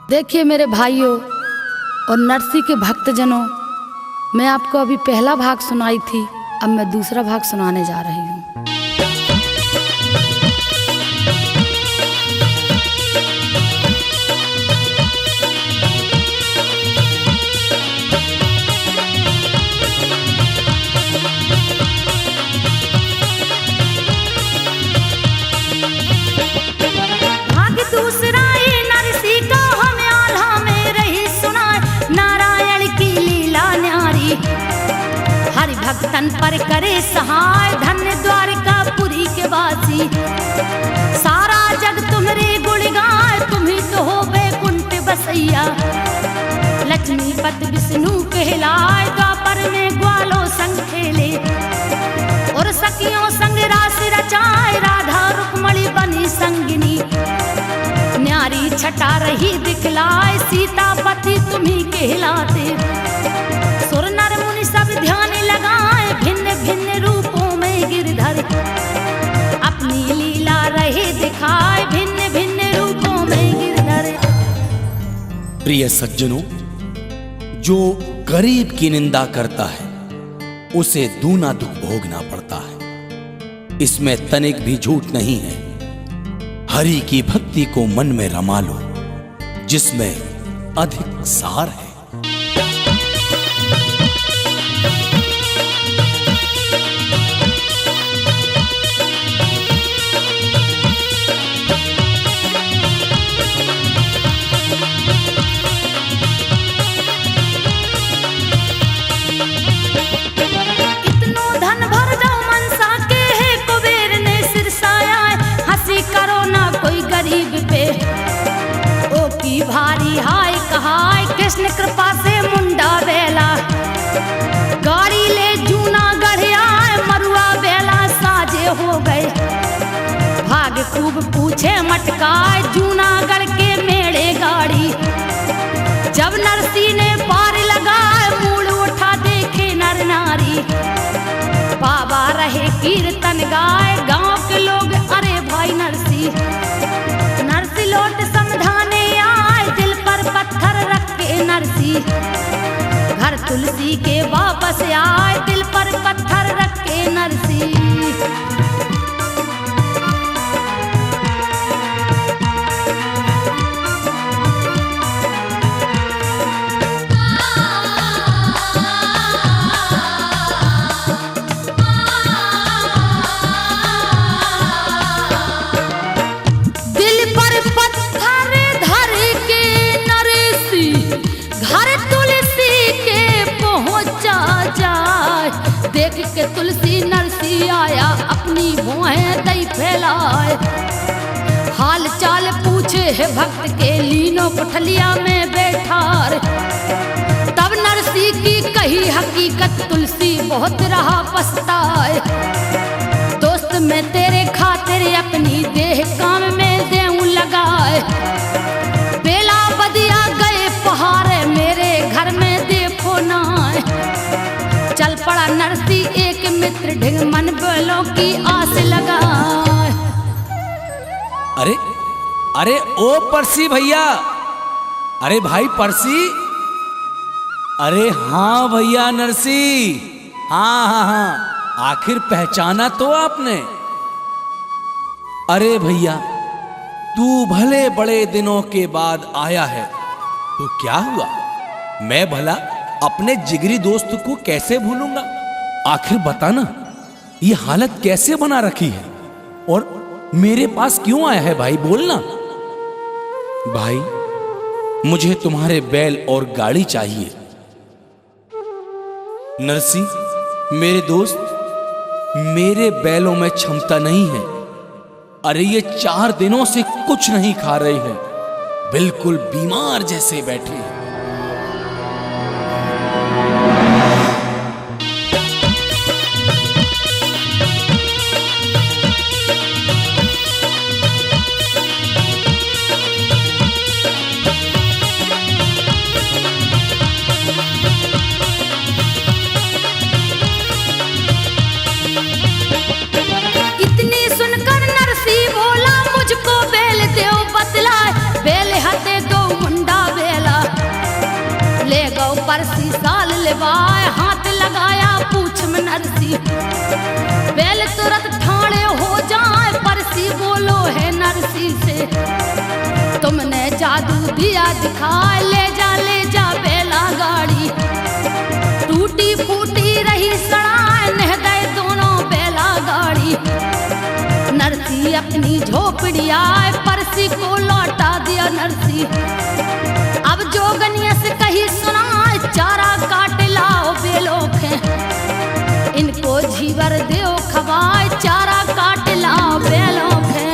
देखिए मेरे भाइयों और नरसी के भक्तजनों, मैं आपको अभी पहला भाग सुनाई थी, अब मैं दूसरा भाग सुनाने जा रही हूँ। भक्तन पर करे सहाय, धन्य द्वारिकापुरी के वासी। सारा जग तुम्हारे गुण गाए, तुम्ही तो हो बैकुंठ बसैया। लक्ष्मीपति विष्णु कहलाए, द्वापर में ग्वालों संग खेले। और सखियों संग रास रचाए, राधा रुक्मणी बनी संगिनी। न्यारी छटा रही दिखलाए, सीतापति तुम्ही कहलाते। सुर नर मुनि सब ध्यान लगाए, भिन्न भिन्न रूपों में गिरधर अपनी लीला रहे दिखाए, भिन्न भिन्न रूपों में गिरधर। प्रिय सज्जनों, जो गरीब की निंदा करता है उसे दूना दुख भोगना पड़ता है, इसमें तनिक भी झूठ नहीं है। हरि की भक्ति को मन में रमा लो, जिसमें अधिक सार है। भारी हाय कहाय, कृष्ण कृपा से मुंडा बेला। गाड़ी ले जूना गढ़िया, मरुआ बेला साजे हो गए। भाग खूब पूछे मटकाए, जूना गढ़ के मेड़े गाड़ी। जब नरसी ने पार लगाए, मूल उठा देखे नर नारी। बाबा रहे कीर्तन गाए, गांव के लोग अरे भाई नरसी। नरसी लौट समझाने पत्थर रख के नरसी, घर तुलसी के वापस आए, दिल पर पत्थर रख के नरसी। देख के तुलसी नरसी आया, अपनी भुएं दई फैलाए। हाल चाल पूछे है भक्त के, लीनो कुठलिया में बैठार। तब नरसी की कही हकीकत, तुलसी बहुत रहा पछताए। दोस्त मैं तेरे खातिर अपनी देह काम में देऊं लगाए। बेला बदिया गए पहाड़े, मेरे घर में देखो ना। चल पड़ा नरसी एक मित्र, ढिंग मन बोलो की आस लगा। अरे अरे ओ परसी भैया, अरे भाई परसी, अरे हाँ भैया नरसी, हाँ हाँ हाँ, आखिर पहचाना तो आपने। अरे भैया, तू भले बड़े दिनों के बाद आया है, तो क्या हुआ? मैं भला अपने जिगरी दोस्त को कैसे भूलूंगा? आखिर बताना, ये हालत कैसे बना रखी है और मेरे पास क्यों आया है भाई? बोलना भाई, मुझे तुम्हारे बैल और गाड़ी चाहिए। नरसी मेरे दोस्त, मेरे बैलों में क्षमता नहीं है। अरे ये 4 दिनों से कुछ नहीं खा रहे हैं, बिल्कुल बीमार जैसे बैठे हैं। बोला मुझको बेल दो बतलाए, बेल हते दो मुंडा परसी साल लेवाए, हाथ लगाया पूछ में नरसी। बैल तुरंत ठाणे हो जाए, परसी बोलो है नरसी से, तुमने जादू दिया दिखाए, ले जा बैला गाड़ी। टूटी फूटी रही सड़ाए, नह गए दोनों बैला गाड़ी। नरसी अपनी झोपड़ी आए, परसी को लौटा दिया नरसी। अब जोगनिया से कही सुनाए, चारा काट लाओ बेलों के, इनको झीवर देओ खवाए, चारा काट लाओ बेलों के।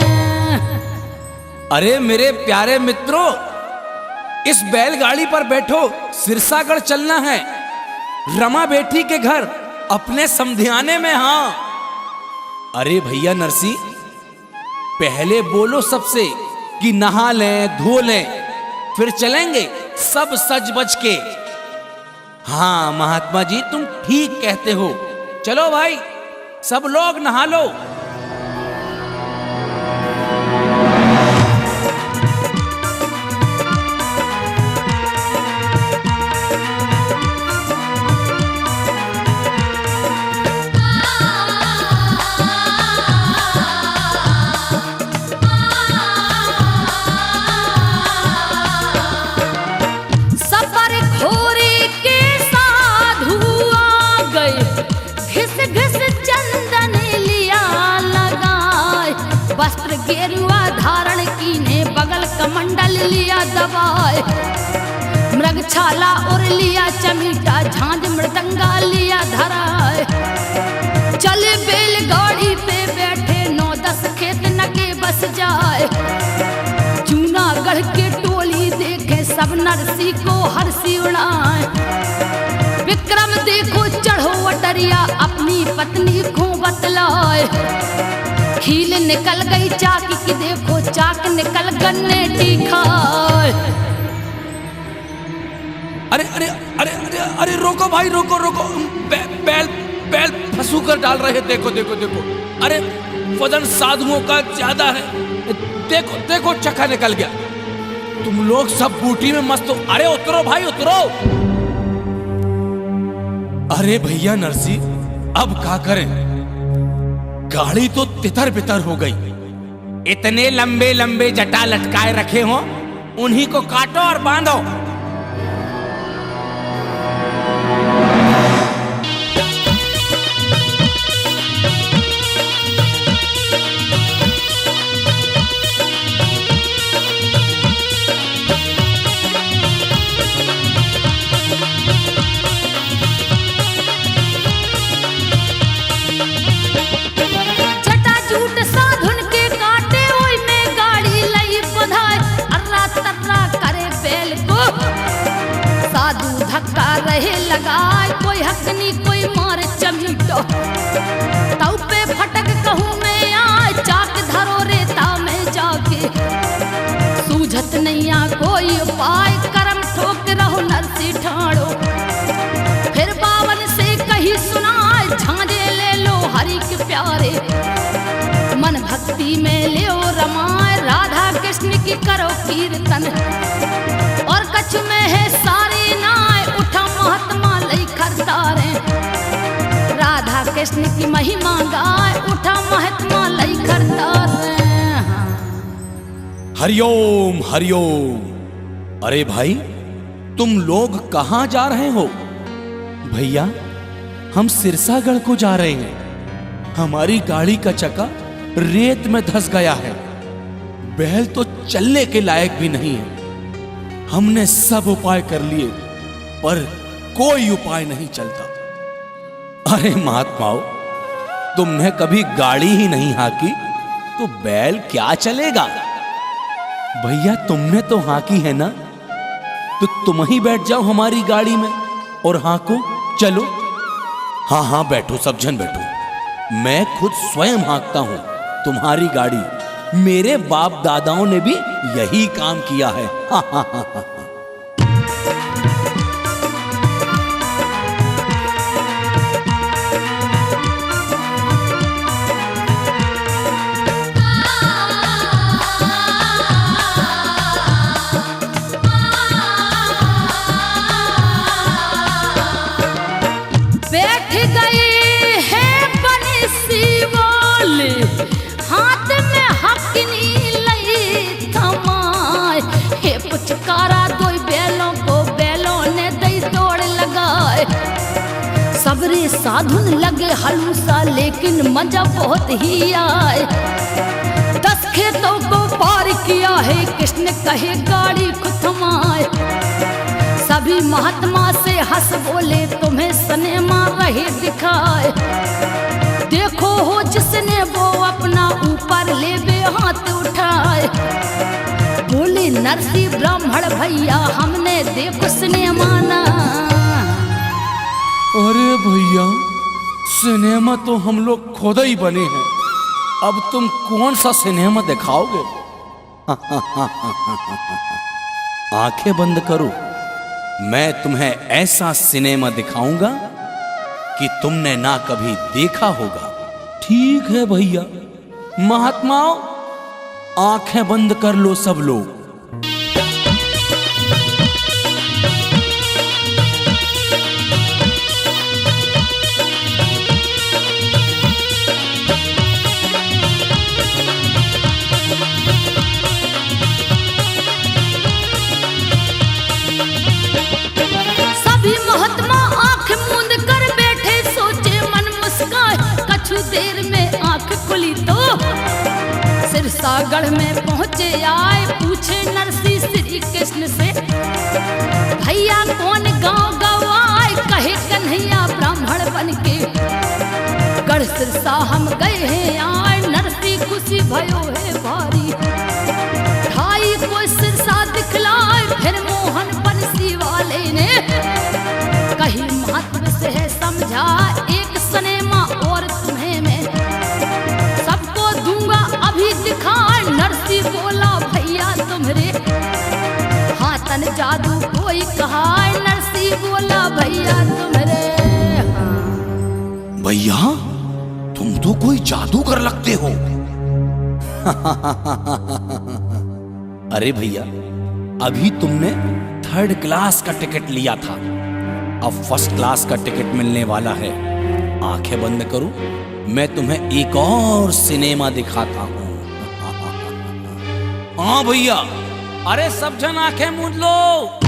अरे मेरे प्यारे मित्रों, इस बैलगाड़ी पर बैठो, सिरसागढ़ चलना है, रमा बेटी के घर अपने समधियाने में। हाँ अरे भैया नरसी, पहले बोलो सबसे कि नहा लें धो लें, फिर चलेंगे सब सज बज के। हाँ महात्मा जी, तुम ठीक कहते हो, चलो भाई सब लोग नहा लो। गेरुआ धारण कीने, बगल कमंडल लिया दबाए, मृगछाला और लिया चमीटा, झांझ मृदंगा लिया धराए। चले बैलगाड़ी पे बैठे, 9-10 खेत नगे बस जाए। जूनागढ़ के टोली देखे, सब नरसी को हरसी उड़ाए। विक्रम देखो चढ़ो अटरिया, अपनी पत्नी को बतलाए। खील निकल गई चाकी की, देखो चाक निकल गन्ने टीखाए। अरे अरे अरे अरे अरे रोको भाई, रोको रोको, बैल फंसू कर डाल रहे हैं, देखो देखो देखो। अरे वजन साधुओं का ज्यादा है, देखो देखो चक्का निकल गया। तुम लोग सब बूटी में मस्त हो, अरे उतरो भाई उतरो। अरे भैया नरसी, अब क्या करें, गाड़ी तो तितर बितर हो गई। इतने लंबे लंबे जटा लटकाए रखे हो, उन्हीं को काटो और बांधो। धक्का रहे लगाए, कोई हकनी कोई मारे चमीटो। ताऊ पे फटक कहूँ मैं आए, चाक धरो रेता में जाके। सूझत नैया कोई उपाय, करम ठोक रहो नरसी ठाड़ो। फिर बावन से कही सुनाए, झांझे ले लो हरि के प्यारे। मन भक्ति में ले रमाए, राधा कृष्ण की करो कीर्तन। और कछु में है सारी नाय, उठा महात्मा लई खरतारे। राधा कृष्ण की महिमा गाय, उठा महात्मा लई खरतारे। हरिओम हरिओम। अरे भाई, तुम लोग कहां जा रहे हो? भैया हम सिरसागढ़ को जा रहे हैं। हमारी गाड़ी का चक्का रेत में धंस गया है, बैल तो चलने के लायक भी नहीं है। हमने सब उपाय कर लिए पर कोई उपाय नहीं चलता। अरे महात्माओं, तुमने कभी गाड़ी ही नहीं हाकी तो बैल क्या चलेगा? भैया तुमने तो हाकी है ना, तो तुम ही बैठ जाओ हमारी गाड़ी में और हाको चलो। हाँ हाँ बैठो, सब जन बैठो। मैं खुद स्वयं हाकता हूं तुम्हारी गाड़ी। मेरे बाप दादाओं ने भी यही काम किया है। हाँ हाँ हाँ हाँ। सबरे साधुन लगे हलूसा लेकिन मजा बहुत ही आए। 10 खेतों को पार किया है कृष्ण कहे गाड़ी को थमाए। सभी महात्मा से हंस बोले तुम्हें सिनेमा रहे दिखाए। देखो हो जिसने वो अपना ऊपर लेवे हाथ उठाए। बोले नरसी ब्राह्मण भैया हमने देखो सिनेमा ना। अरे भैया सिनेमा तो हम लोग खुद ही बने हैं, अब तुम कौन सा सिनेमा दिखाओगे? आंखें बंद करो, मैं तुम्हें ऐसा सिनेमा दिखाऊंगा कि तुमने ना कभी देखा होगा। ठीक है भैया, महात्माओं आंखें बंद कर लो सब लोग। देर में आंख खुली तो सिरसागढ़ में पहुंचे आए। पूछे नरसी श्री कृष्ण से भैया कौन गांव गवाए? कहे कन्हैया ब्राह्मण बनके गढ़ सिरसा हम गए हैं आए। नरसी खुशी भयो है भारी ढाई को सिरसा दिखलाए। फिर मोहन बंसी वाले ने कहीं महत्व से है समझा। एक सिनेमा और तुम्हें मैं सबको दूंगा अभी दिखाए। नरसी बोला भैया तुम्हारे हाथन जादू कोई कहा। नरसी बोला भैया तुम्हारे भैया तुम तो कोई जादूगर लगते हो। अरे भैया अभी तुमने 3rd क्लास का टिकट लिया था, अब 1st क्लास का टिकट मिलने वाला है। आंखें बंद करो, मैं तुम्हें एक और सिनेमा दिखाता हूं। हाँ भैया, अरे सब जन आंखें मूंद लो।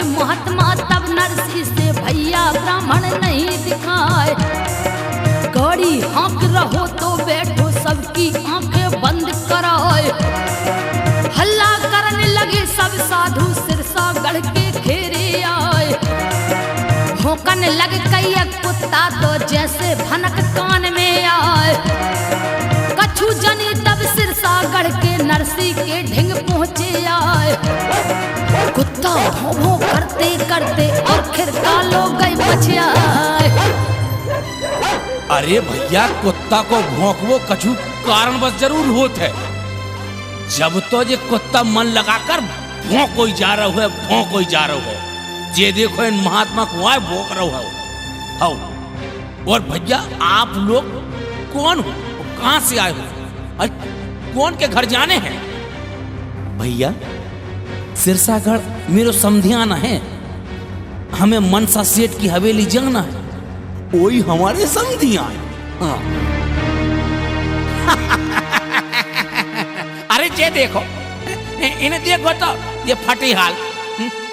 महात्मा तब नरसी से भैया ब्राह्मण नहीं दिखाए। गाड़ी हाँक रहो तो बैठो सबकी आंखें बंद कराए। हल्ला करने लगे सब साधु सिरसागढ़ के घेरे आए। भौंकने लग कई कुत्ता तो जैसे भनक कान में आए। कछु जनी तब सिरसागढ़ के नरसी के ढिंग पहुंचे आए। कुत्ता भौं भौं करते करते आखिर कालो गई बचियाए। अरे भैया कुत्ता को भौंकवो कछु कारणवश जरूर होत है। जब तो ये कुत्ता मन लगाकर भौंको ही जा रहा है, भौंको ही जा रहा है। ये देखो इन महात्मा को आए भौंक रहा है। और भैया आप लोग कौन हो, कहां से आए हो, कौन के घर जाने हैं? भैया सिरसागढ़ मेरो समधियाना है, हमें मनसा सेठ की हवेली जाना है। वही हमारे समधिया है। हाँ। अरे ये देखो, इन्हें देखो तो ये फटे हाल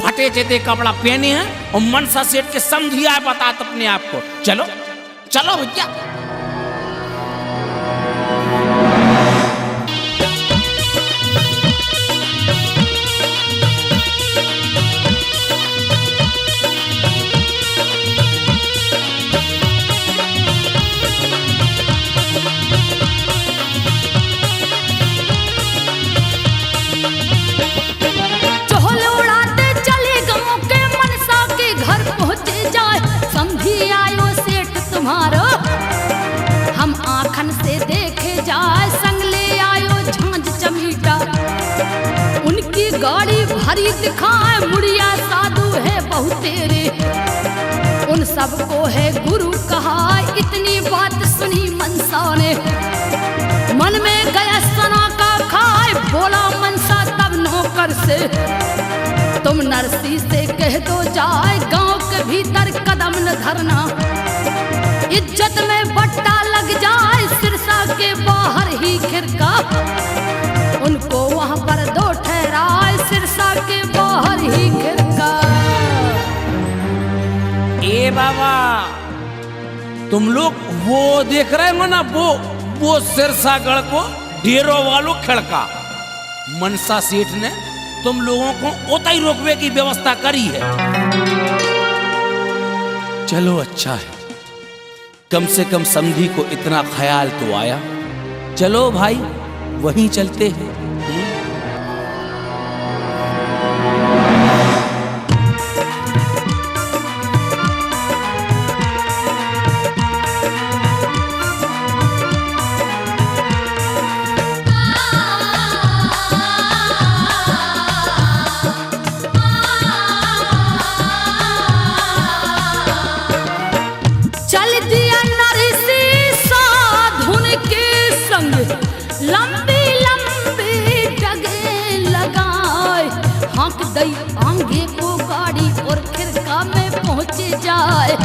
फटे चेते कपड़ा पहने हैं और मनसा सेठ के समधिया बता अपने आप को। चलो चलो भैया। आखन से देखे जाए संग ले आयो झांझ चमीटा। उनकी गाड़ी भरी दिखाए मुड़िया साधु है बहु तेरे। उन सबको है गुरु कहा इतनी बात सुनी निशाने। मन में गया सना का खाए, बोला मनसा तब नौकर से, तुम नरसी से कह दो जाए गांव के भीतर कदम न धरना, इज्जत में बट्टा लग जाए सिरसा के बाहर ही खिरका। उनको वहां पर दो ठहराए सिरसा के बाहर ही खिरका। ए बाबा, तुम लोग वो देख रहे हो ना, वो सिरसागढ़ को डेरों वालों खड़का। मनसा सेठ ने तुम लोगों को उताई रोकवे की व्यवस्था करी है। चलो अच्छा है, कम से कम समधी को इतना ख्याल तो आया। चलो भाई वहीं चलते हैं। आगे को गाड़ी और खिरका में पहुंचे जाए,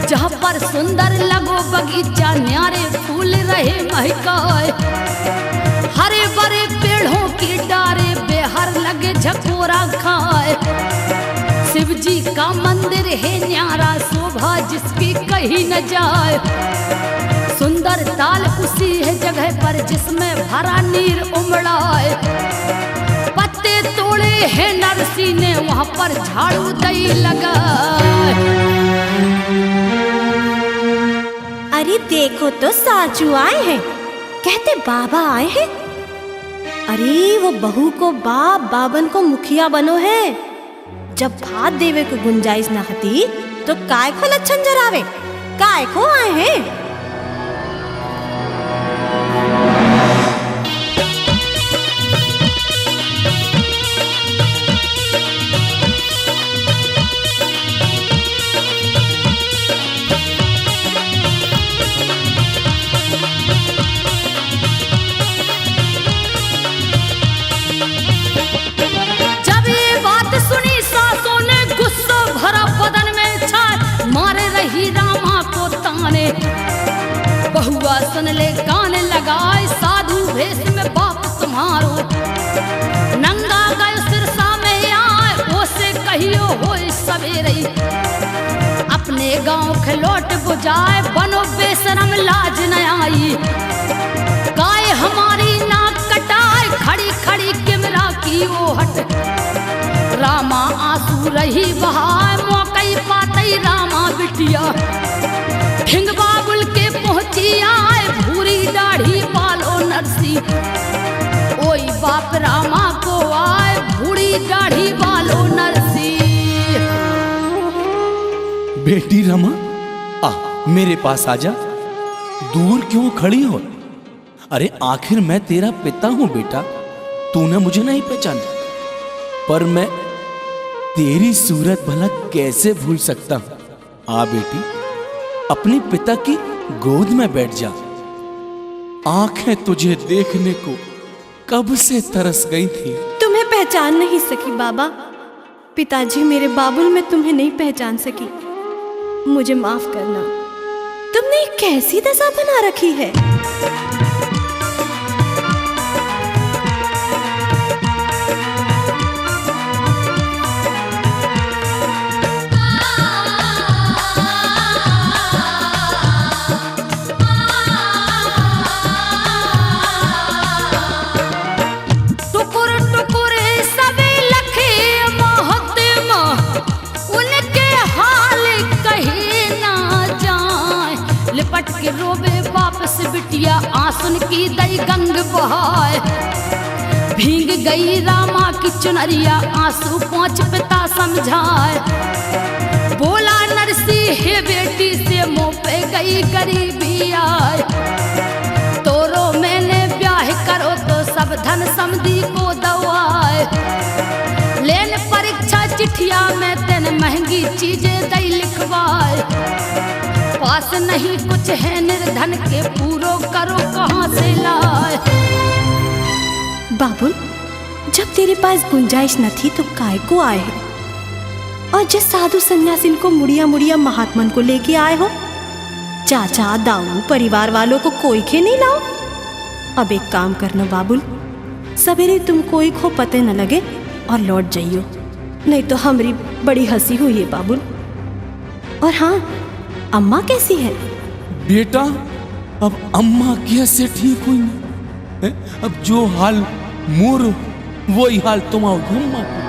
जहाँ पर सुंदर लगो बगीचा, न्यारे फूल रहे महकाए, हरे भरे पेड़ों की डारे बेहर लगे झकोरा खाए। शिव जी का मंदिर है न्यारा, शोभा जिसकी कहीं न जाए, सुंदर ताल उसी है जगह पर जिसमें भरा नीर उमड़ाए। पत्ते तोड़े हैं नरसी ने वहां पर झाड़ू दई लगा। अरे देखो तो साचू आए हैं, कहते बाबा आए हैं। अरे वो बहू को बाप, बाबन को मुखिया बनो है। जब भात देवे को गुंजाइश न हती तो काय को लक्षण जरावे, काय को आए हैं। बहुआ सुन ले गाने लगाए, साधु भेष में बाप तुम्हारो, नंगा गयो सिरसा में आए, ओसे कहियो होए सवेरे, अपने गांव खलोट बुझाए, बनो बेशरम लाज न आई, गाय हमारी नाक कटाए, खड़ी खड़ी किमरा की ओहट, रामा आंसू रही बहाए, मौकई पातई रामा बिटिया, हिंग बाबुल के पहुंची आए, भूरी दाढ़ी बालो नरसी, ओई बाप रामा को आए, भूरी दाढ़ी बालो नरसी। बेटी रमा, आ मेरे पास आजा, दूर क्यों खड़ी हो? अरे आखिर मैं तेरा पिता हूं बेटा, तूने मुझे नहीं पहचाना, पर मैं तेरी सूरत भला कैसे भूल सकता हूं। आ बेटी, अपने पिता की गोद में बैठ जा। आंखें तुझे देखने को कब से तरस गई थी। तुम्हें पहचान नहीं सकी बाबा, पिताजी मेरे बाबुल में तुम्हें नहीं पहचान सकी, मुझे माफ करना। तुमने कैसी दशा बना रखी है। के रोबे वापस बिटिया, आंसुन की दई गंग बहाए, भीग गई रामा की चुनरिया, आंसू पोंछ पिता समझाए, बोला नरसी हे बेटी से मुंह पे गई गरीबी आए, तोरो मैंने ब्याह करो तो सब धन समधी को दवाए, लेन परीक्षा चिट्ठिया में तेन महंगी चीजें दई लिखवाए, पास नहीं कुछ है निर्धन के पूरो करो कहाँ से लाए। बाबुल, जब तेरे पास गुंजाइश न थी तो काय को आए हो? और जिस साधु सन्यासिन को मुड़िया मुड़िया महात्मन को लेके आए हो, चाचा दाऊ परिवार वालों को कोई के नहीं लाओ। अब एक काम करना बाबुल, सवेरे तुम कोई को पते न लगे और लौट जाइयो, नहीं तो हमारी बड़ी हंसी हुई है बाबुल। और हाँ, अम्मा कैसी है? बेटा, अब अम्मा कैसे ठीक हुई है? अब जो हाल मोर वही हाल तुम्हारी अम्मा को।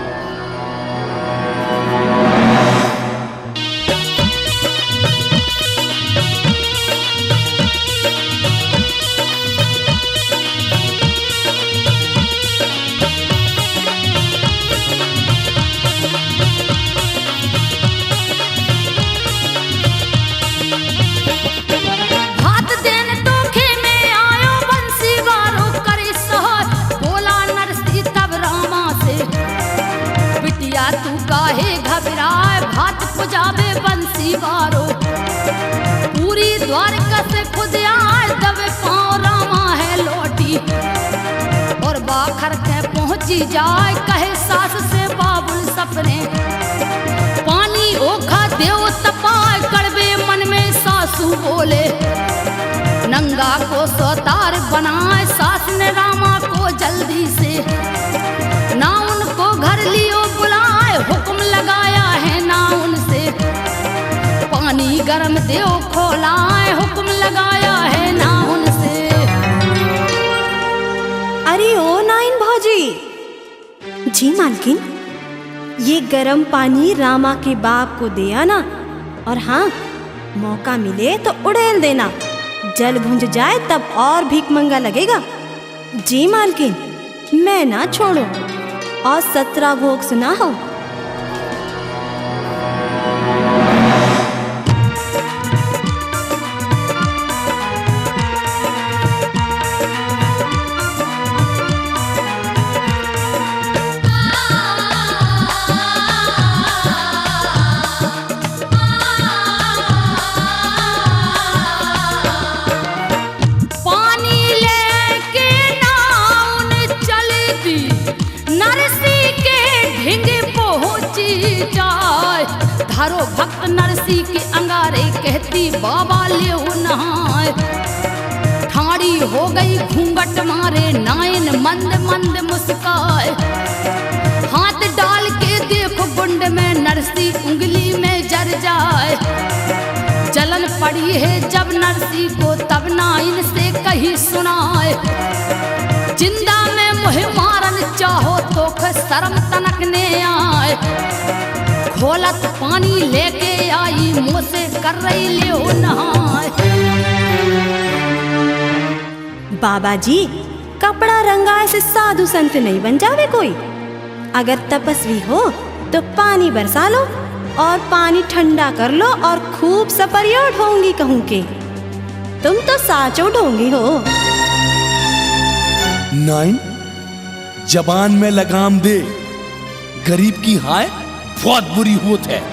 तू काहे घबराए, भात पुजावे बंसी बारो, पूरी द्वारका से खुद आए, दबे पाँव रामा है लौटी, और बाखर के पहुंची जाए, कहे सास से बाबुल सपने, पानी ओखा देव तपाए, कड़वे मन में सासू बोले, नंगा को सोतार बनाए, सास ने रामा को जल्दी से, ना उनको घर लियो बुलाए, हुक्म लगाया है ना उनसे, पानी गरम देव खोलाए, हुक्म लगाया है ना उनसे। अरे ओ नाइन भौजी जी, मालकिन ये गरम पानी रामा के बाप को दे आना, और हाँ, मौका मिले तो उड़ेल देना, जल भुंज जाए तब और भीख मंगा लगेगा। जी मालकिन, मैं ना छोड़ो, और 17 भोग सुना हो। धारो भक्त नरसी के अंगारे, कहती बाबा ले नहाए, ठाड़ी हो गई घूंघट मारे, नायन मंद मंद मुस्काए, हाथ डाल के देखो गुंड में, नरसी उंगली में जर जाए, जलन पड़ी है जब नरसी को, तब नाइन से कही सुनाए, जिंदा में मुहे मारन चाहो तो शर्म तनकने आए, खोलत पानी लेके आई, मुँह से कर रही ले नहाए। बाबा जी, कपड़ा रंगाए से साधु संत नहीं बन जावे कोई। अगर तपस्वी हो तो पानी बरसा लो और पानी ठंडा कर लो और खूब सपरिया ढोंगी कहूँ के। तुम तो साचो ढोंगी हो। नाइन, जबान में लगाम दे, गरीब की हाय बहुत बुरी होत है।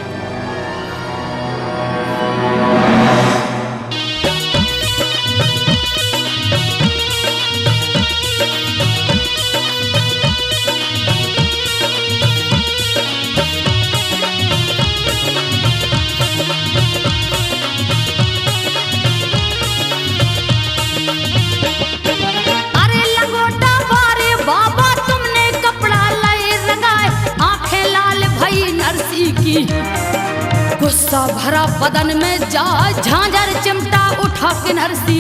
गुस्सा भरा बदन में जा, झांझर चिमटा उठा के नरसी,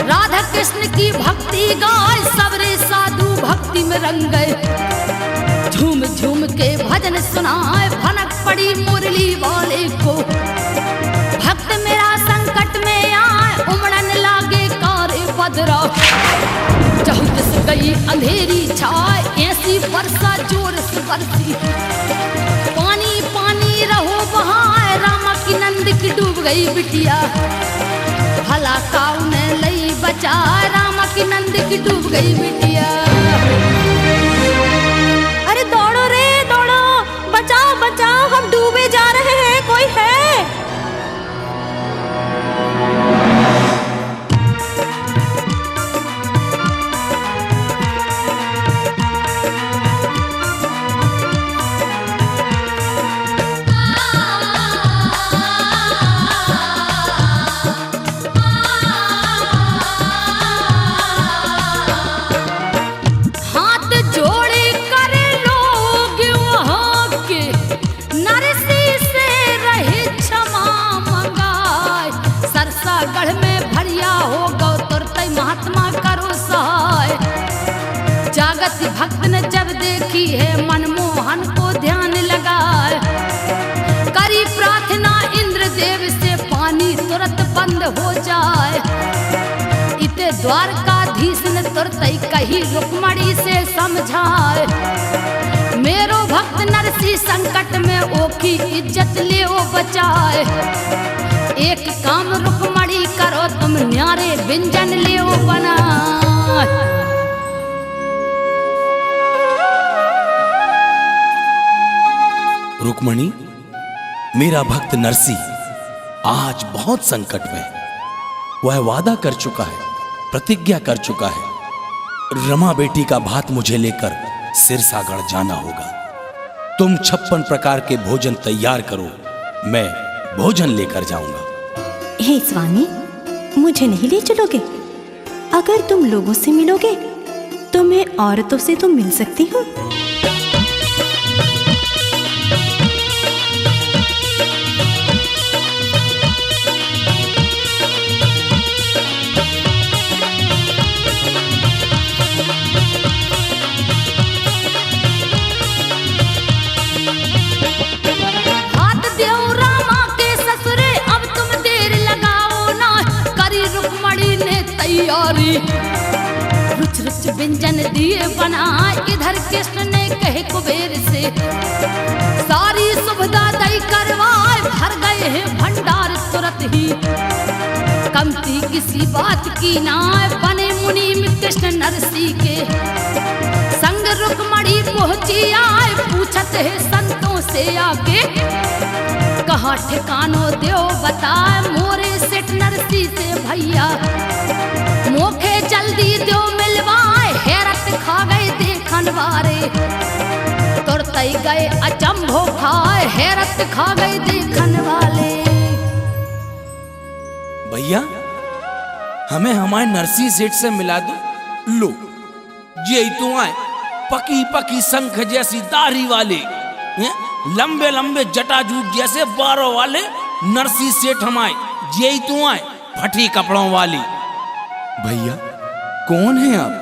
राधा कृष्ण की भक्ति गाय, सबरे साधु भक्ति में रंग गए, झूम झूम के भजन सुनाए, भनक पड़ी मुरली वाले को, भक्त मेरा संकट में आए, उमड़न लागे कारे बदरा, चहुत से गई अंधेरी छाए, ऐसी वर्षा जोर से बरसी, पानी पानी रहो बहाए, रामा की नंद की डूब गई बिटिया, भला काऊ ने लई बचा, रामा की नंद की डूब गई बिटिया। अरे दौड़ो रे दौड़ो, हम डूबे जा रहे हैं, कोई है? हाथ जोड़े करे लोग वहाँ के नरसी से रहे क्षमा मंगाए। सरसागढ़ में भरिया हो गौ तुरते महात्मा करो सहाय। जागत भक्त ने जब देखी है मनमोहन को ध्यान लगाए। करी प्रार्थना इंद्र देव से पानी तुरंत बंद हो जाए। इते द्वारकाधीश ने तुरंत ही कही रुक्मणी से समझाए। मेरो भक्त नरसी संकट में ओकी इज्जत ले ओ बचाए। एक काम रुक्मणी करो तुम न्यारे व्यंजन ले ओ बनाए। रुक्मणी, मेरा भक्त नरसी आज बहुत संकट में है। वह वादा कर चुका है, प्रतिज्ञा कर चुका है। रमा बेटी का भात मुझे लेकर सिरसागढ़ जाना होगा। तुम 56 प्रकार के भोजन तैयार करो, मैं भोजन लेकर जाऊंगा। हे स्वामी, मुझे नहीं ले चलोगे? अगर तुम लोगों से मिलोगे तो मैं औरतों से तो मिल सकती हूँ। हाथ देव रामा के ससुरे अब तुम देर लगाओ ना। करी रुक्मणी ने तैयारी रुच रुच व्यंजन दिए बनाए। इधर कृष्ण ने कहे कुबेर से सारी सुविधा दई करवाए। भर गए हैं भंडार तुरंत ही कमती किसी बात की ना। बने मुनि में कृष्ण नरसी के संग रुक्मणी पहुंची आए। पूछत है संतों से आके कहाँ ठिकानो देव बताए। मोरे सेठ नरसी से भैया मोखे जल्दी देव मिलवाए। हैरत खा गए देखन वारे तुरते गए अचंभो खाए। हैरत खा गए देखन वाले। भैया, हमें हमारे नरसी सेठ से मिला दो। लो, ये तो आए पकी पकी शंख जैसी दाढ़ी वाले, लंबे लंबे जटाजूट जैसे बारों वाले नरसी सेठ हमारे। ये तो आए फटी कपड़ों वाली। भैया, कौन है आप?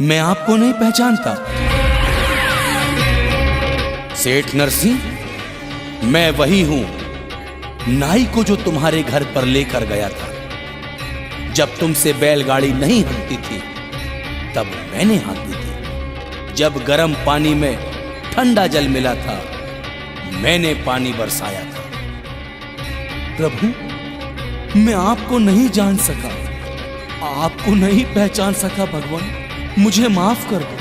मैं आपको नहीं पहचानता। सेठ नरसी, मैं वही हूं नाई को जो तुम्हारे घर पर लेकर गया था। जब तुमसे बैलगाड़ी नहीं हाँकती थी तब मैंने हाँकी थी। जब गर्म पानी में ठंडा जल मिला था मैंने पानी बरसाया था। प्रभु, मैं आपको नहीं जान सका, आपको नहीं पहचान सका। भगवान, मुझे माफ कर दो।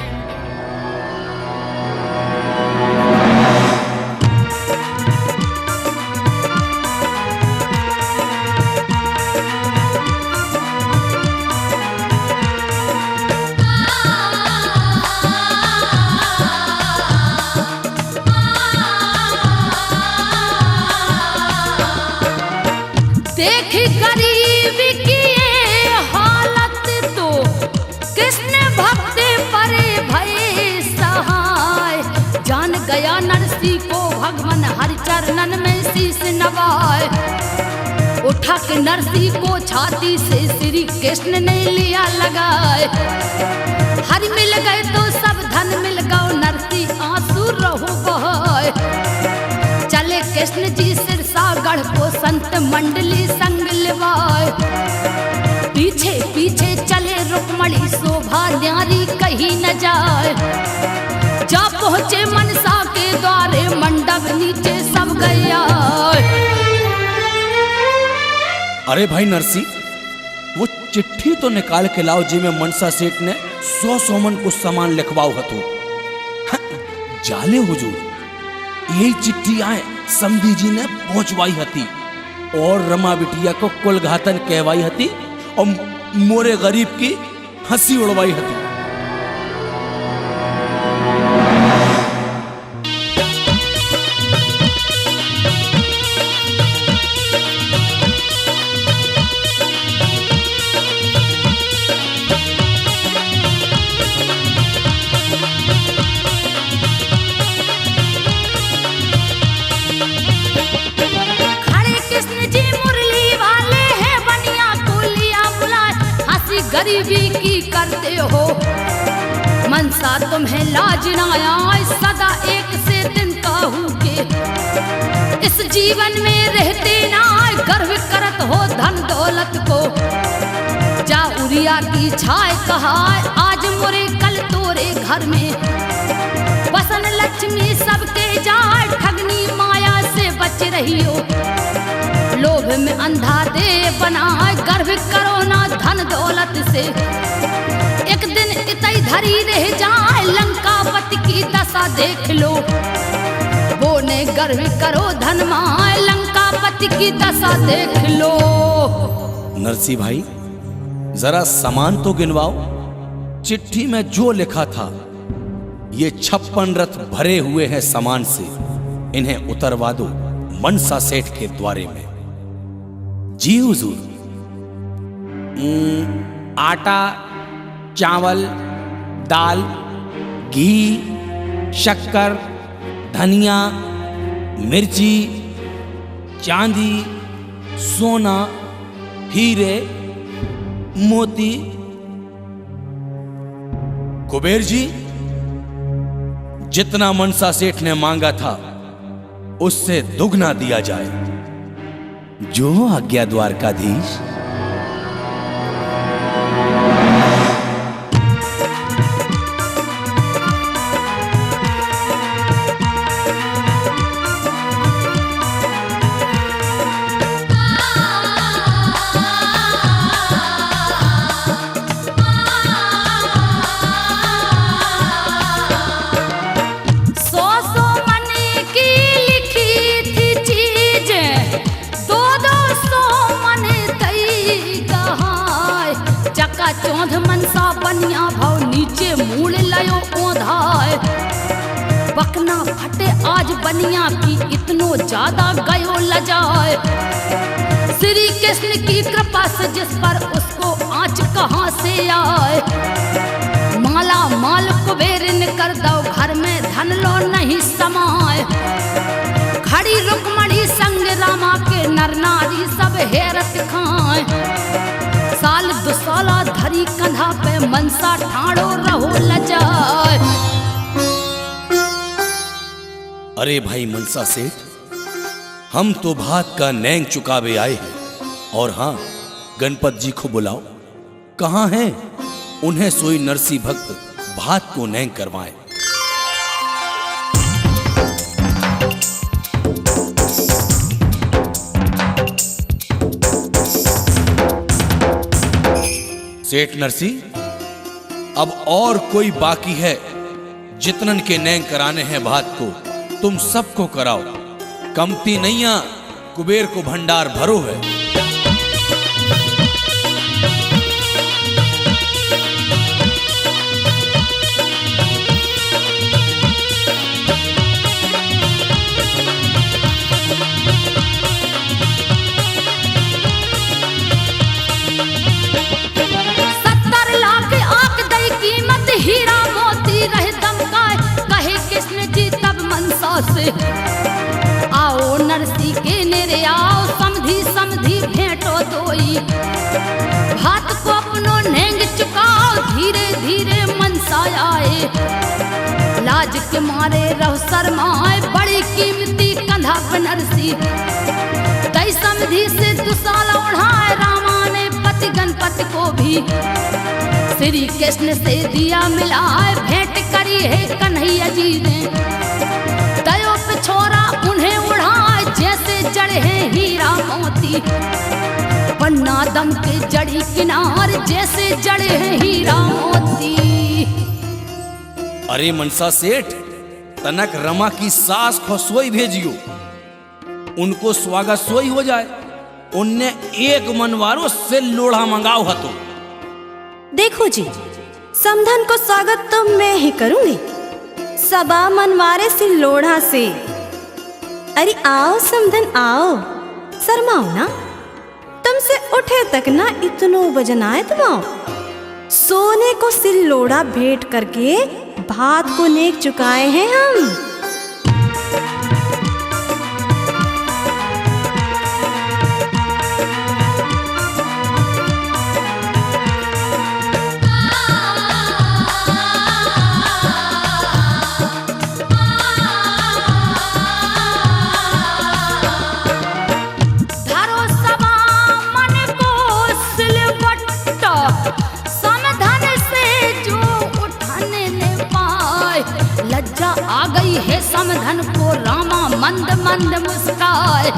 देख गरीब की ये हालत तो कृष्ण भक्त परे भय सहाय। जान गया नरसी को भगवान हरि चरणन में शीश नवाए। उठा के नरसी को छाती से श्री कृष्ण ने लिया लगाए। हरि मिल गए तो सब धन मिल गए। नरसी आंसू रहो बहाए। चले कृष्ण जी सिरसागढ़ को संत मंडली संग लिवाए। पीछे पीछे चले रुक्मणी शोभा न्यारी कहीं न जाए। जा पहुंचे मनसा के द्वारे मंडप नीचे सब गया। अरे भाई नरसी, वो चिट्ठी तो निकाल के लाओ जी में मनसा सेठ ने 100 मन को सामान लिखवाओ हतो। जाले हुजूर, यही चिट्ठी आए समधी जी ने पहुंचवाई हती और रमा बिटिया को कुलघातन कहवाई हती और मोरे गरीब की हंसी उड़वाई हती। गरीबी की करते हो मनसा तुम्हें लाज ना आए सदा एक से दिन कहूँ के इस जीवन में रहते ना गर्व करत हो धन दौलत को जा उरिया की छाए कहा आज मोरे कल तोरे घर में बसन लक्ष्मी सबके जाए ठगनी माया से बच रही हो लोभ में अंधा दे बनाए गर्व करो ना धन दौलत से एक दिन इतई धरी रह जाए लंकापति की दशा देख लो वो ने गर्व करो धन माए लंकापति की दशा देख लो। नरसी भाई जरा सामान तो गिनवाओ, चिट्ठी में जो लिखा था ये 56 रथ भरे हुए हैं सामान से, इन्हें उतरवा दो मनसा सेठ के द्वारे में। जी हुजूर। आटा, चावल, दाल, घी, शक्कर, धनिया, मिर्ची, चांदी, सोना, हीरे, मोती। कुबेर जी, जितना मनसा सेठ ने मांगा था उससे दुगना दिया जाए। जो आज्ञा द्वारकाधीश। चौध मनसा बनिया भाव नीचे मूल लयो ओधाय बकना फटे आज बनिया की इतनो ज्यादा गयो लजाए श्री कृष्ण की कृपा से जिस पर उसको आँच कहाँ से आए माला माल कुबेर ने कर दो घर में धन लो नहीं समाए खड़ी रुक्मणी संग रामा के नर नारी सब हैरत खाए साल दुसाला धरी कंधा पे मनसा ठाड़ो रहो लजाए। अरे भाई मनसा सेठ, हम तो भात का नैंग चुकावे आए हैं और हाँ गणपत जी को बुलाओ। कहाँ हैं? उन्हें सोई नरसी भक्त भात को नैंग करवाएं। सेठ नरसी, अब और कोई बाकी है जितनन के नैंग कराने हैं भात को तुम सबको कराओ। कमती नैया कुबेर को भंडार भरो है। से आओ नरसी के नेरे आओ समधी समधी भेंटो दोई भात को अपनो नेंग चुकाओ धीरे धीरे मनसा आए लाज के मारे रहो शर्माए बड़ी कीमती कंधा पे नरसी कई समधी से दुसाला उड़ाए रामा ने पति गणपति को भी श्री कृष्ण से दिया मिलाए भेंट करी है कन्हैया जी ने दयो पे छोरा उन्हें उड़ाए जैसे जड़े हैं हीरा मोती पन्ना दम के जड़ी किनार जैसे जड़े हैं हीरा मोती। अरे मनसा सेठ, तनक रमा की सास को सोई भेजियो, उनको स्वागत सोई हो जाए। उनने एक मनवारो से लोढ़ा मंगाओ हतो। देखो जी, समधन को स्वागत तो मैं ही करूंगी, सबा मनवारे से लोढ़ा से। अरे आओ समधन आओ, शर्माओ ना, तुमसे उठे तक ना इतनो वजन आए तुम। सोने को सिल लोढ़ा भेंट करके भात को नेक चुकाए हैं हम। आ गई है समधन को रामा मंद मंद मुस्काए,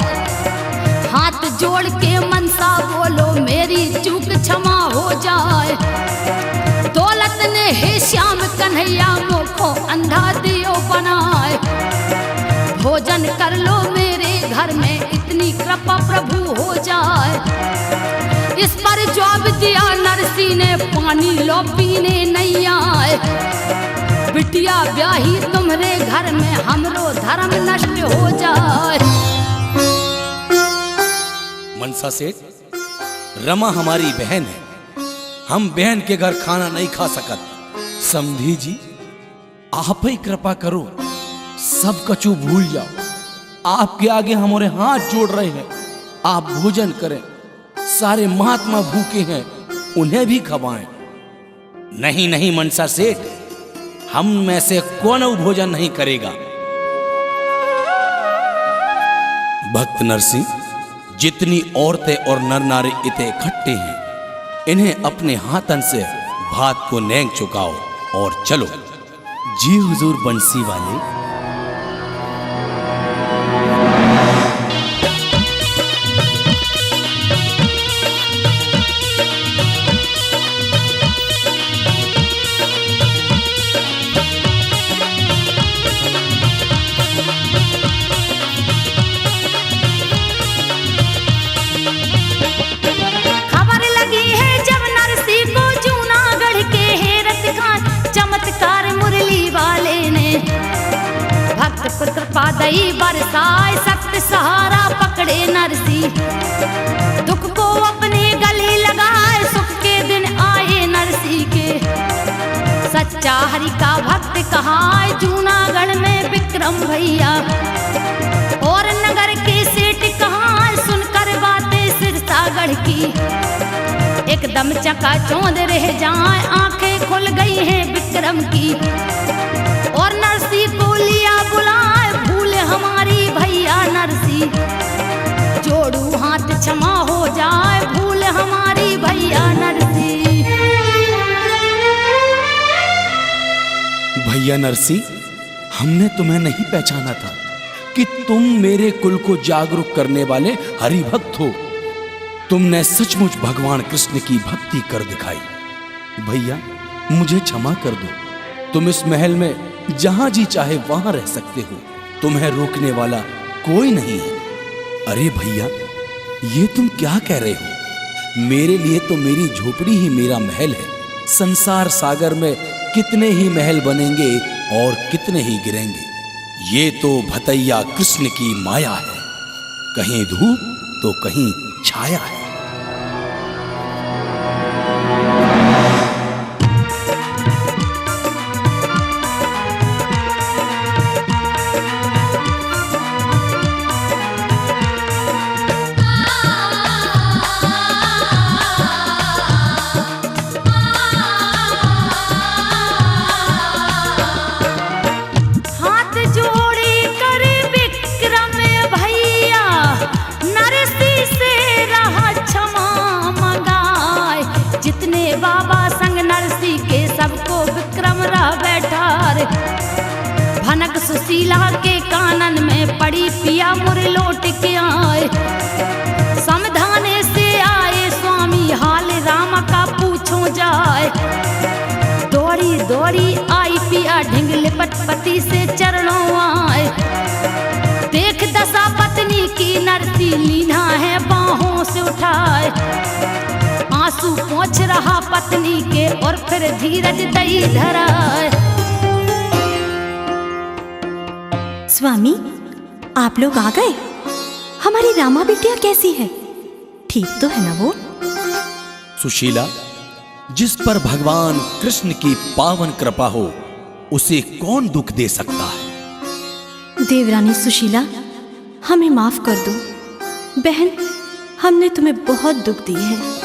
हाथ जोड़ के मनसा बोलो मेरी चूक क्षमा हो जाए। दौलत ने हे श्याम कन्हैया मुखो अंधा दियो बनाए, भोजन कर लो मेरे घर में इतनी कृपा प्रभु हो जाए। इस पर जवाब दिया नरसी ने पानी लो पीने नहीं आए, बिटिया ब्याही तुम्हारे घर में हमरो धर्म नष्ट हो जाए। मनसा सेठ, रमा हमारी बहन है, हम बहन के घर खाना नहीं खा सकत। समधी जी आप ही कृपा करो, सब कछु भूल जाओ। आपके आगे हमारे हाथ जोड़ रहे हैं, आप भोजन करें। सारे महात्मा भूखे हैं, उन्हें भी खवाएं। नहीं नहीं मनसा सेठ, हम में से कौन भोजन नहीं करेगा। भक्त नरसिंह, जितनी औरतें और नर नारी इतने इकट्ठे हैं, इन्हें अपने हाथन से भात को नेंग चुकाओ और चलो। जी हुजूर बंसी वाले। कृपा दई बरसाए, सख्त सहारा पकड़े नरसी, दुख को अपने गले लगाए, सुख के दिन आए नरसी के। सच्चा हरि का भक्त कहाए, जूनागढ़ में विक्रम भैया, और नगर के सेठ कहाए, सुनकर बातें सिरसागढ़ की। एकदम चकाचौंध रह जाए, आंखें खुल गई हैं विक्रम की, और नरसी को लिया बुलाए, भूल हमारी भैया नरसी, जोड़ू हाथ क्षमा हो जाए, भूल हमारी भैया नरसी। भैया नरसी, हमने तुम्हें नहीं पहचाना था कि तुम मेरे कुल को जागरूक करने वाले हरि भक्त हो। तुमने सचमुच भगवान कृष्ण की भक्ति कर दिखाई। भैया मुझे क्षमा कर दो, तुम इस महल में जहां जी चाहे वहां रह सकते हो, तुम्हें रोकने वाला कोई नहीं है। अरे भैया, ये तुम क्या कह रहे हो? मेरे लिए तो मेरी झोपड़ी ही मेरा महल है। संसार सागर में कितने ही महल बनेंगे और कितने ही गिरेंगे, ये तो भतैया कृष्ण की माया है। कहीं धूप तो कहीं छाया है। सुशीला के कानन में पड़ी, पिया मुरे लौट के आए, समझाने से आए स्वामी, हाल राम का पूछो जाए। दौड़ी दौड़ी आई पिया ढिंग लिपट पति से चरणों लीना है बाहों से उठाए, आंसू पोंछ रहा पत्नी के और फिर धीरज दई धराए। स्वामी, आप लोग आ गए? हमारी रामा बिटिया कैसी है? ठीक तो है ना वो? सुशीला, जिस पर भगवान कृष्ण की पावन कृपा हो उसे कौन दुख दे सकता है। देवरानी सुशीला, हमें माफ कर दो। बहन, हमने तुम्हें बहुत दुख दिए हैं।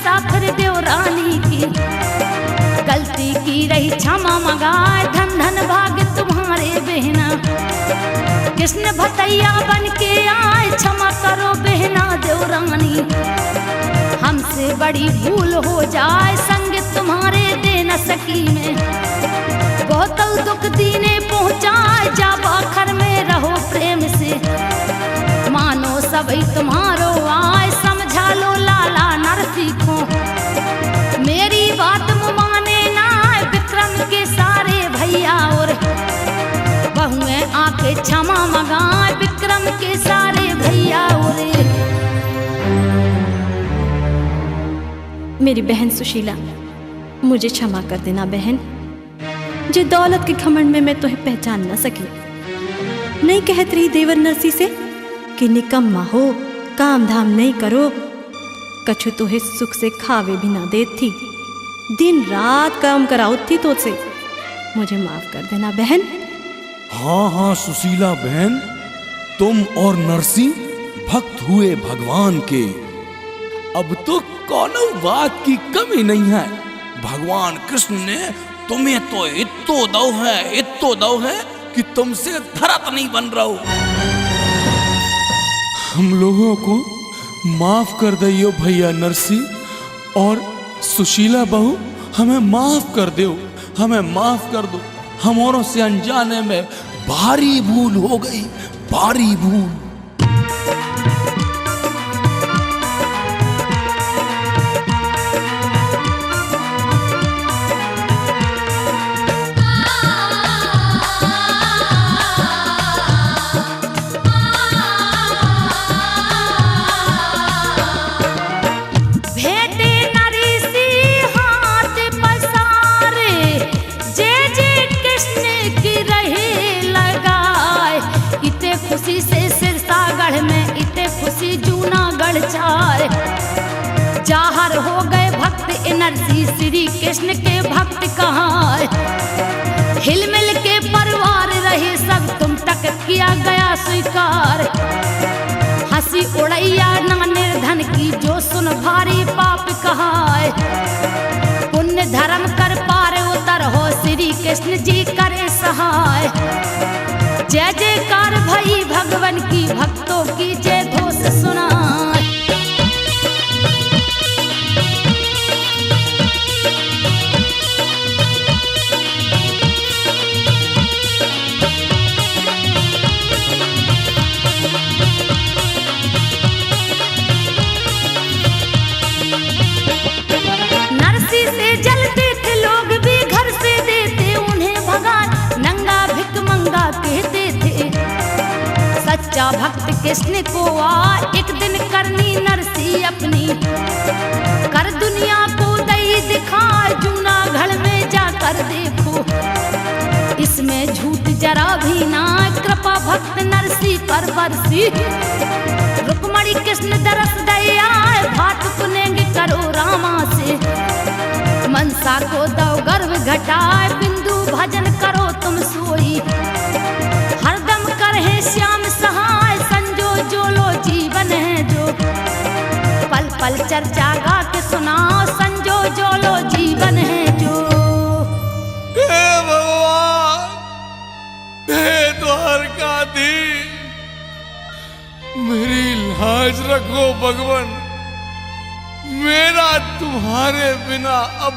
आखिर देवरानी की गलती की रही क्षमा मंगाए, धन धन भाग तुम्हारे बहना। कृष्ण भतैया बन के आए, क्षमा करो बहना देवरानी। हमसे बड़ी भूल हो जाए, संग तुम्हारे दे न सकी मैं। बहुत दुख दीने पहुँचाए, जा आखिर में रहो प्रेम से। मानो सभी तुम्हारो आए, समझा लो लाला नरसी को। मेरी बात माने ना विक्रम के सारे भैया, और बहुएं आके क्षमा मंगाए विक्रम के सारे भैया। और मेरी बहन सुशीला, मुझे क्षमा कर देना बहन। जो दौलत के घमंड में मैं तुम्हें पहचान न सकी। नहीं कहत रही देवर नरसी से कि निकम्मा हो, काम धाम नहीं करो, कछु तोहे सुख से खावे भी ना देत थी, दिन रात काम कराओ थी तो से। मुझे माफ कर देना बहन। हाँ हाँ सुशीला बहन, तुम और नरसी भक्त हुए भगवान के। अब तो कोनो बात की कमी नहीं है। भगवान कृष्ण ने तुम्हें तो इत्तो दो है कि तुमसे धरत नहीं बन रहा हो। हम लोगों को माफ कर दियो भैया नरसी, और सुशीला बहू हमें माफ कर दो, हमें माफ कर दो। हमारों से अनजाने में भारी भूल हो गई, भारी भूल। खुशी से सिरसागढ़ में इते खुशी जूनागढ़ चार। जाहर हो गए भक्त नरसी, श्री कृष्ण के भक्त कहाँ। हिलमिल के परिवार रहे सब, तुम तक किया गया स्वीकार। हंसी उड़ैया ना निर्धन की, जो सुन भारी पाप कहाँ। पुण्य धर्म कर पार उतर हो, श्री कृष्ण जी करे सहाय। जय जयकार भई भगवान की, भक्तों की जय घोष सुनाए। नरसी से जलते थे लोग भी, घर से देते उन्हें भगान, नंगा भिक मंगा कहते थे। सच्चा भक्त कृष्ण को आ एक दिन करनी नरसी अपनी, कर दुनिया को दई दिखाए, जूनागढ़ में जाकर देखो। इसमें झूठ जरा भी ना, कृपा भक्त नरसी पर बरसी। रुक्मणी कृष्ण दरस दया, भात पुनेंगे करो रामा से। मनसा को दो गर्व घटाए, बिंदु भजन करो तुम सोई। हरदम करहे श्याम सहाय, संजो जो लो जीवन है जो। पल पल चर्चा गा के सुनाओ, संजो जो लो जीवन है जो। हे भगवान, हे द्वारकाधीश, मेरी लाज रखो भगवान। मेरा तुम्हारे बिना अब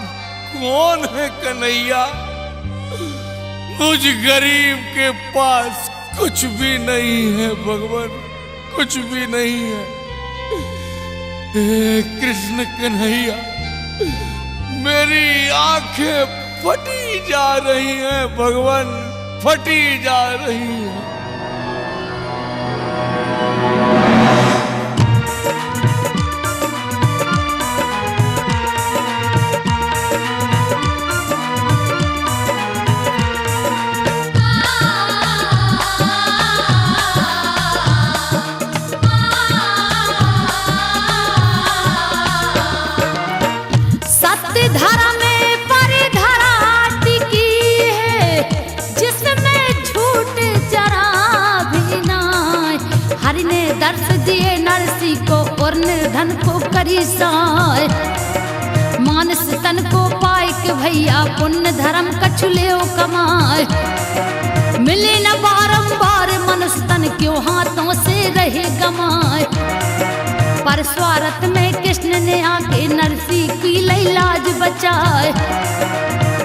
कौन है कन्हैया? मुझ गरीब के पास कुछ भी नहीं है भगवान, कुछ भी नहीं है। हे कृष्ण कन्हैया, मेरी आंखें फटी जा रही हैं भगवान, फटी जा रही हैं। धरा में परिधरा टिकी है, जिसमें झूठ जरा भी नाय। हरि ने दर्श दिए नरसी को और निर्धन को करी साय। मानस तन को पाए के भैया पुण्य धर्म कछुले कमाए। मिले न बारंबार मनुष्य तन क्यों हाथों से रहे गमाए। पर स्वार्थ में कृष्ण ने आके नरसी की लाज बचाए।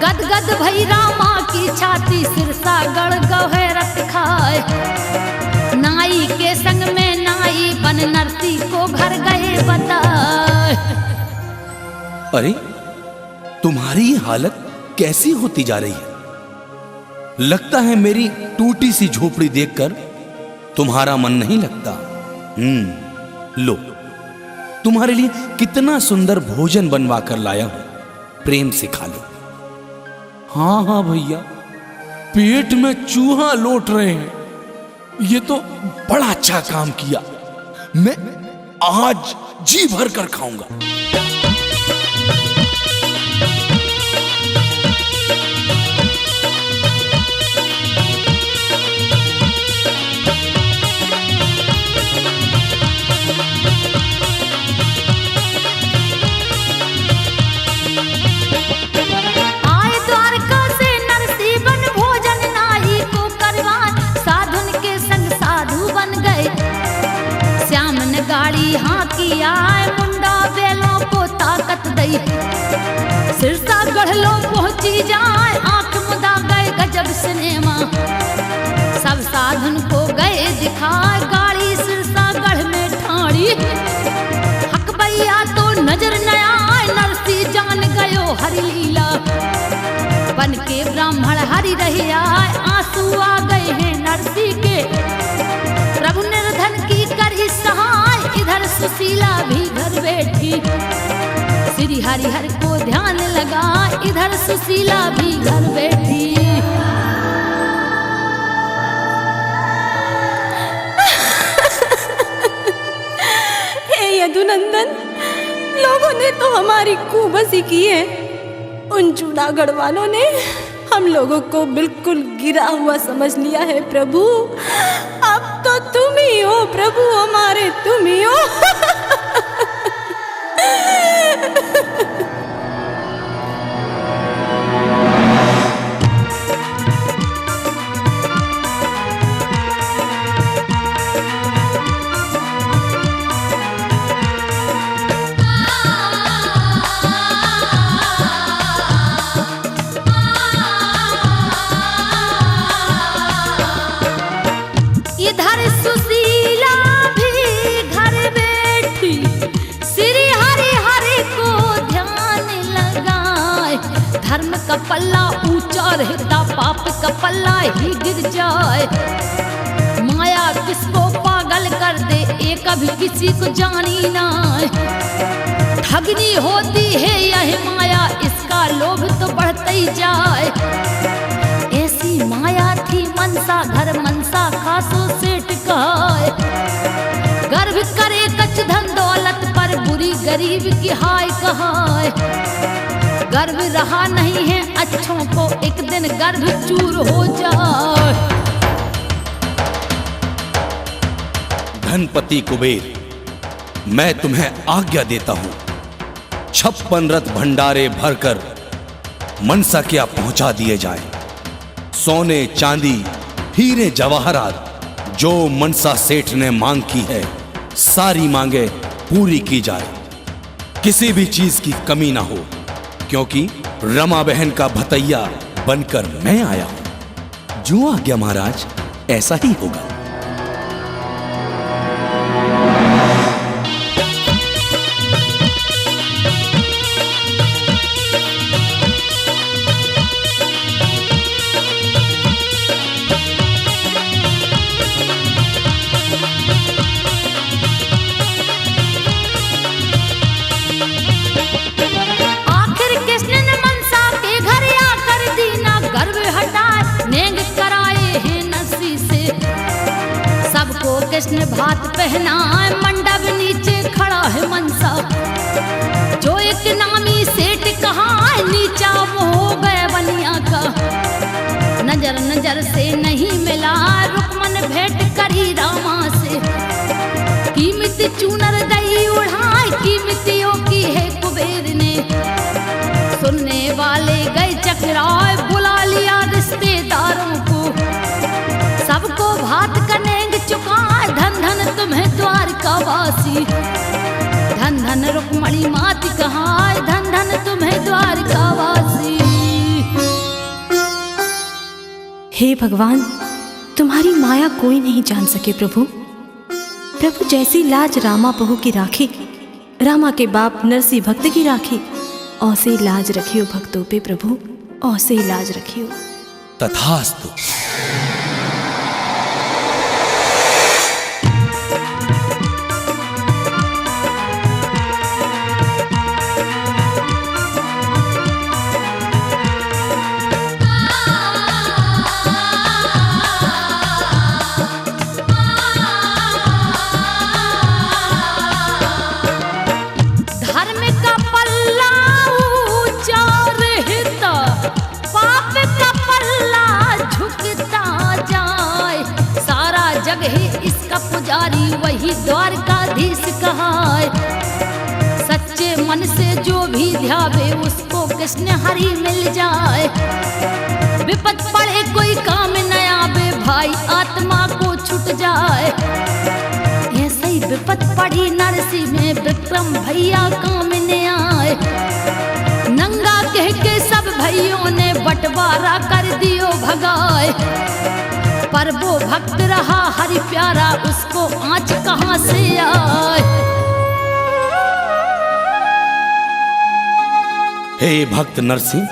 गद गद भई रामा की छाती सिरसा गड़ गहरत खाए। नाई के संग में नाई बन नरसी को घर गए बताए। अरे तुम्हारी ये हालत कैसी होती जा रही है? लगता है मेरी टूटी सी झोपड़ी देखकर तुम्हारा मन नहीं लगता। लो, तुम्हारे लिए कितना सुंदर भोजन बनवा कर लाया हूं, प्रेम से खा लो। हाँ हाँ भैया, पेट में चूहा लौट रहे हैं। ये तो बड़ा अच्छा काम किया, मैं आज जी भर कर खाऊंगा। हाँ की आए मुंडा बेलों को ताकत दई। सिरसा गढ़ पहुंची जाए, आंख मुदा गए गजब सिनेमा। सब साधन को गए दिखाए, गाड़ी सिरसा गढ़ में ठाड़ी। हक भैया तो नजर न आए, नरसी जान गयो हरि लीला। बन के ब्राह्मण हरि रहे आए, आंसू आ गए हैं नरसी के। प्रभु निर्धन की करी सहाय, इधर सुशीला भी घर बैठी। श्री हरिहर को ध्यान लगा, इधर सुशीला भी घर बैठी। हे यदुनंदन, लोगों ने तो हमारी खूबसी की है। उन जूनागढ़ वालों ने हम लोगों को बिल्कुल गिरा हुआ समझ लिया है प्रभु। अब तो तुम ही हो प्रभु, हमारे तुम ही हो। इधर सुशीला भी घर बैठी, श्री हरि हरि को ध्यान लगाए। धर्म का पल्ला ऊंचा रहता, पाप का पल्ला ही गिर जाए। माया किसको पागल कर दे, ये कभी किसी को जानी ना। ठगनी होती है यह माया, इसका लोभ तो बढ़ता ही जाए। ऐसी माया थी मनसा, घर मनसा खासो सेठ कहाए। गर्व करे कच धन दौलत पर, बुरी गरीब की हाय कहाए। गर्व रहा नहीं है अच्छों को, एक दिन गर्भ चूर हो जाए। धनपति कुबेर, मैं तुम्हें आज्ञा देता हूं, 56 रथ भंडारे भरकर मनसा क्या पहुंचा दिए जाएं। सोने चांदी हीरे जवाहरात जो मनसा सेठ ने मांग की है, सारी मांगे पूरी की जाए। किसी भी चीज की कमी ना हो, क्योंकि रमा बहन का भतैया बनकर मैं आया हूं। जो आज्ञा महाराज, ऐसा ही होगा। कृष्ण भात पहनाए, मंडप नीचे खड़ा है मनसा। जो एक नामी सेठ कहा नीचा वो हो गए बनिया का। नजर नजर से नहीं मिला, रुकमन भेंट करी रामा से। कीमती चूनर दही उड़ाए, कीमतियों की है कुबेर ने। सुनने वाले गए चकराए, बुला लिया रिश्तेदारों को। सबको भात कनेंग चुकाए, धन धन तुम्हें द्वारका वासी। धन धन रुक्मणी मात कहाय, धन धन तुम्हें द्वारका वासी। हे भगवान, तुम्हारी माया कोई नहीं जान सके प्रभु। प्रभु जैसी लाज रामा बहू की राखी, रामा के बाप नरसी भक्त की राखी, औसे लाज रखियो भक्तों पे प्रभु, औसे लाज रखियो। तथास्तु। वही द्वारकाधीश कहाय। सच्चे मन से जो भी ध्यावे, उसको कृष्ण हरि मिल जाए। विपत पड़े कोई काम न आवे, भाई आत्मा को छूट जाए। ऐसे ही विपत पड़ी नरसी में, विक्रम भैया काम न आए। नंगा कह के सब भाइयों ने बंटवारा कर दियो भगाए। पर वो भक्त रहा हरि प्यारा, उसको आँच कहाँ से आए। हे भक्त नरसिंह,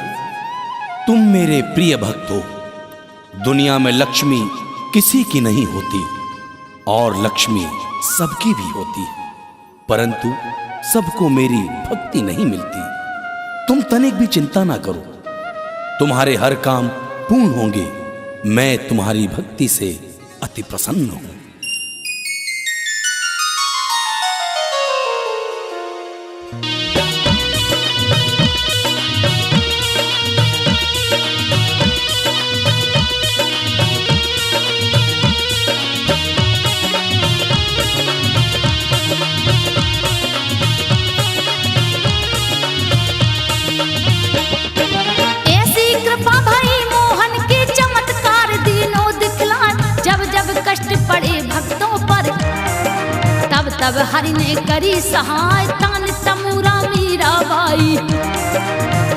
तुम मेरे प्रिय भक्त हो। दुनिया में लक्ष्मी किसी की नहीं होती और लक्ष्मी सबकी भी होती, परंतु सबको मेरी भक्ति नहीं मिलती। तुम तनिक भी चिंता ना करो, तुम्हारे हर काम पूर्ण होंगे। मैं तुम्हारी भक्ति से अति प्रसन्न हूं। तब हरि ने करी सहाय, तान तमुरा मीराबाई।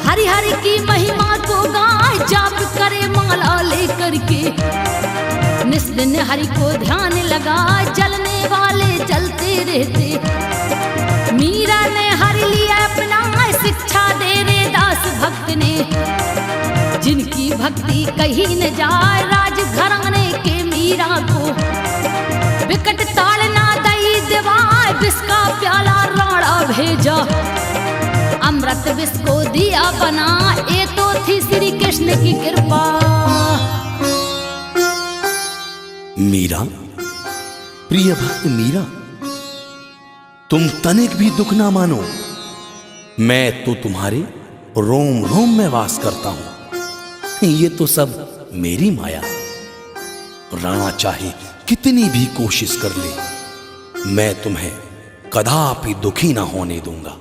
हरि हरि की महिमा को गाय, जाप करे माला लेकर के। निस दिन हरि को ध्यान लगा, जलने वाले जलते रहते। मीरा ने हरि लिया अपना, शिक्षा दे रे दास भक्त ने। जिनकी भक्ति कहीं न जाए, राज घराने के मीरा को। विकट ताड़ना दई दिवाय, विष का प्याला राणा भेजा। अमृत विष को दिया बना, ये तो थी श्री कृष्ण की कृपा। मीरा, प्रिय भक्त मीरा, तुम तनिक भी दुख ना मानो। मैं तो तुम्हारे रोम रोम में वास करता हूं। ये तो सब मेरी माया। राणा चाहे कितनी भी कोशिश कर ले, मैं तुम्हें कदापि दुखी ना होने दूंगा।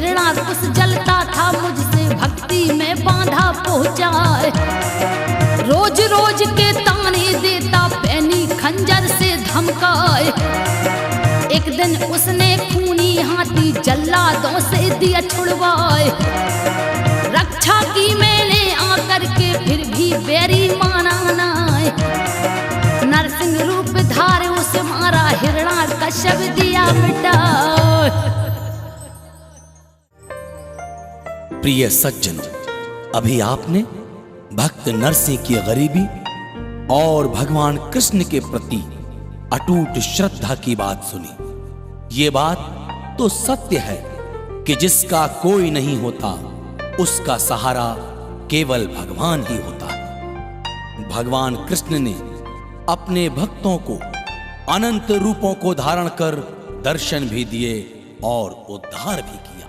हिरणाकुश जलता था मुझसे भक्ति में बांधा पहुंचाए। रोज रोज के ताने देता पैनी खंजर से धमकाए। एक दिन उसने खूनी हाथी जल्लादों से दिया छुड़वाए। रक्षा की मैंने आकर के फिर भी बैरी माना नाय। नरसिंह रूप धारे उसे मारा हिरणाकश्यप दिया मिटा। प्रिय सज्जनों, अभी आपने भक्त नरसिंह की गरीबी और भगवान कृष्ण के प्रति अटूट श्रद्धा की बात सुनी। ये बात तो सत्य है कि जिसका कोई नहीं होता उसका सहारा केवल भगवान ही होता है। भगवान कृष्ण ने अपने भक्तों को अनंत रूपों को धारण कर दर्शन भी दिए और उद्धार भी किया।